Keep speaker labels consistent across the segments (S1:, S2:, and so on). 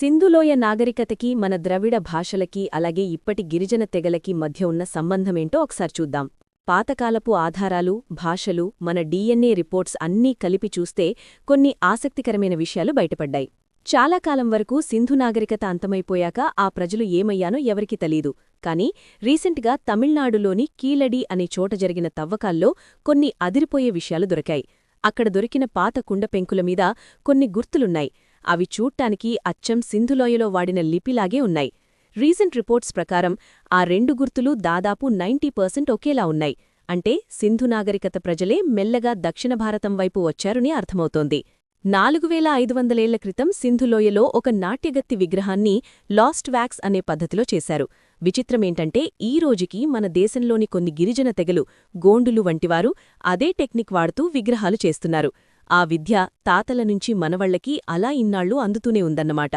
S1: సింధులోయ నాగరికతకి మన ద్రవిడ భాషలకి అలాగే ఇప్పటి గిరిజన తెగలకి మధ్య ఉన్న సంబంధమేంటో ఒకసారి చూద్దాం. పాతకాలపు ఆధారాలు, భాషలు, మన డీఎన్ఏ రిపోర్ట్స్ అన్నీ కలిపి చూస్తే కొన్ని ఆసక్తికరమైన విషయాలు బయటపడ్డాయి. చాలా కాలం వరకు సింధు నాగరికత అంతమైపోయాక ఆ ప్రజలు ఏమయ్యానో ఎవరికీ తెలీదు. కానీ రీసెంట్గా తమిళనాడులోని కీలడి అనే చోట జరిగిన తవ్వకాల్లో కొన్ని అదిరిపోయే విషయాలు దొరికాయి. అక్కడ దొరికిన పాత కుండపెంకుల మీద కొన్ని గుర్తులున్నాయి. అవి చూడ్డానికి అచ్చం సింధులోయలో వాడిన లిపిలాగే ఉన్నాయి. రీసెంట్ రిపోర్ట్స్ ప్రకారం ఆ రెండు గుర్తులు దాదాపు 90% ఒకేలా ఉన్నాయి. అంటే సింధు నాగరికత ప్రజలే మెల్లగా దక్షిణ భారతం వైపు వచ్చారని అర్థమవుతోంది. 4500 ఏళ్ల క్రితం సింధులోయలో ఒక నాట్యగత్తి విగ్రహాన్ని లాస్ట్ వ్యాక్స్ అనే పద్ధతిలో చేశారు. విచిత్రమేంటంటే ఈ రోజుకి మన దేశంలోని కొన్ని గిరిజన తెగలు, గోండులు వంటివారు అదే టెక్నిక్ వాడుతూ విగ్రహాలు చేస్తున్నారు. ఆ విద్య తాతల నుంచి మనవళ్లకి అలా ఇన్నాళ్లూ అందుతూనే ఉందన్నమాట.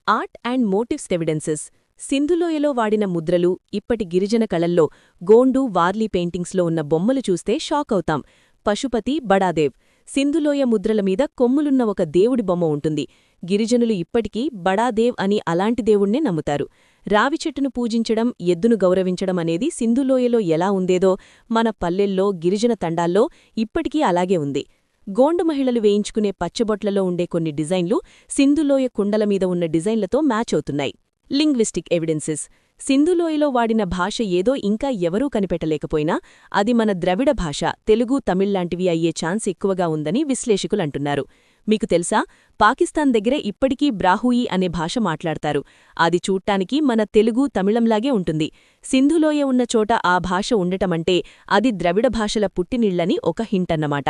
S1: Art and motives evidences. సింధులోయలో వాడిన ముద్రలు, ఇప్పటి గిరిజన కళల్లో గోండు, వార్లీ పెయింటింగ్స్లో ఉన్న బొమ్మలు చూస్తే షాక్ అవుతాం. పశుపతి, బడాదేవ్. సింధులోయ ముద్రల మీద కొమ్ములున్న ఒక దేవుడి బొమ్మ ఉంటుంది. గిరిజనులు ఇప్పటికీ బడాదేవ్ అని అలాంటి దేవుణ్ణే నమ్ముతారు. రావిచెట్టును పూజించడం, ఎద్దును గౌరవించడం అనేది సింధులోయలో ఎలా ఉందేదో మన పల్లెల్లో, గిరిజన తండాల్లో ఇప్పటికీ అలాగే ఉంది. గోండు మహిళలు వేయించుకునే పచ్చబొట్లలో ఉండే కొన్ని డిజైన్లు సింధులోయ కుండల మీద ఉన్న డిజైన్లతో మ్యాచ్ అవుతున్నాయి. Linguistic evidences. సింధులోయలో వాడిన భాష ఏదో ఇంకా ఎవరూ కనిపెట్టలేకపోయినా అది మన ద్రవిడ భాష, తెలుగు, తమిళ్లాంటివి అయ్యే ఛాన్స్ ఎక్కువగా ఉందని విశ్లేషకులంటున్నారు. మీకు తెలుసా, పాకిస్తాన్ దగ్గర ఇప్పటికీ బ్రాహుయి అనే భాష మాట్లాడతారు. అది చూడ్డానికి మన తెలుగు, తమిళంలాగే ఉంటుంది. సింధులోయ ఉన్న చోట ఆ భాష ఉండటమంటే అది ద్రవిడ భాషల పుట్టినిళ్లని ఒక హింటన్నమాట.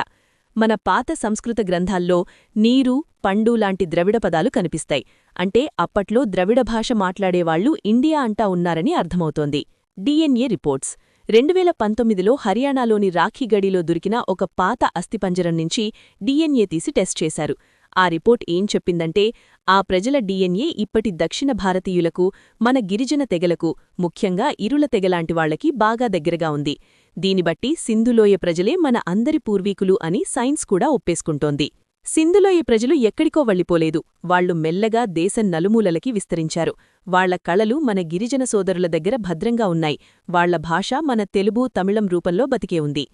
S1: మన పాత సంస్కృత గ్రంథాల్లో నీరు, పండు లాంటి ద్రవిడ పదాలు కనిపిస్తాయి. అంటే అప్పట్లో ద్రవిడ భాష మాట్లాడేవాళ్లు ఇండియా అంటా ఉన్నారని అర్థమవుతోంది. DNA reports. 2019లో హర్యానాలోని రాఖీగడిలో దొరికిన ఒక పాత అస్థిపంజరం నుంచి డీఎన్ఏ తీసి టెస్ట్ చేశారు. ఆ రిపోర్ట్ ఏం చెప్పిందంటే ఆ ప్రజల డీఎన్ఏ ఇప్పటి దక్షిణ భారతీయులకు, మన గిరిజన తెగలకు, ముఖ్యంగా ఇరుల తెగలాంటివాళ్లకి బాగా దగ్గరగా ఉంది. దీనిబట్టి సింధులోయ ప్రజలే మన అందరి పూర్వీకులు అని సైన్స్ కూడా ఒప్పేసుకుంటోంది. సింధులోయ ప్రజలు ఎక్కడికో వళ్లిపోలేదు. వాళ్లు మెల్లగా దేశం నలుమూలలకి విస్తరించారు. వాళ్ల కళలు మన గిరిజన సోదరుల దగ్గర భద్రంగా ఉన్నాయి. వాళ్ల భాష మన తెలుగు, తమిళం రూపంలో బతికే ఉంది.